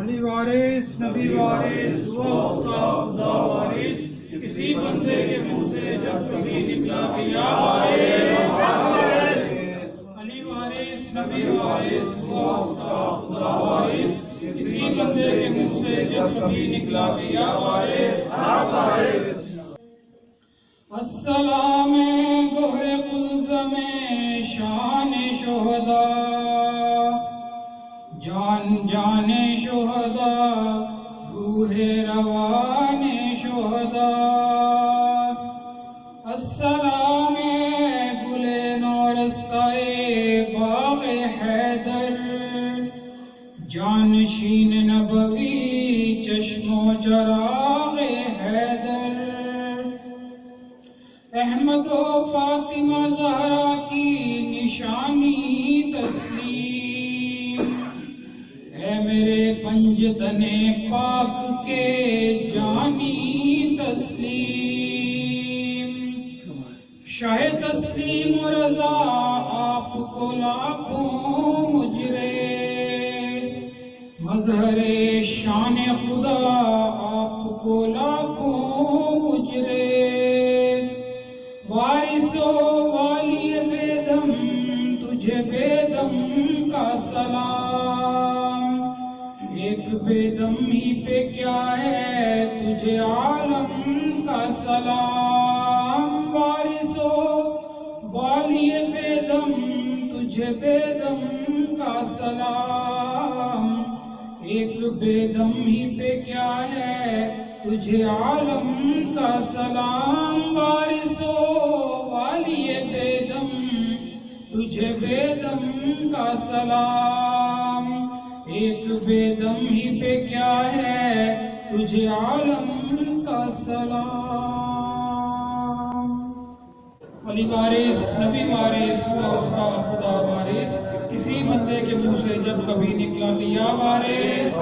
علی وارث نبی وارث وہ خدا وارث کسی بندے کے منہ سے جب کبھی نکلا کہ یا وارث علی وارث نبی وارث وہ خدا وارث کسی بندے کے منہ سے جب کبھی نکلا کہ یا وارث السلام گہر قلزم شان شہداء جان جان شہداء روح روان شہداء السلام گل نورستائے باغ حیدر جانشین نبوی چشم و چراغ حیدر احمد و فاطمہ زہرا کی نشانی تسلیم اے میرے پنجتن پاک کے جانی تسلیم شاہ تسلیم و رضا آپ کو لاکھوں مجرے مظہر شان خدا آپ کو لاکھوں مجرے وارث و والی بیدم تجھے بیدم کا سلام ایک بیدم ہی پہ کیا ہے تجھے عالم کا سلام وارث و والی بیدم تجھے بیدم کا سلام ایک بیدم ہی پہ کیا ہے تجھے عالم کا سلام وارث و والی بیدم تجھے بیدم کا سلام ایک بیدم ہی پہ کیا ہے تجھے عالم کا سلام علی وارث نبی وارث وہ اس کا خدا وارث کسی بندے کے منہ سے جب کبھی نکلا کہ یا وارث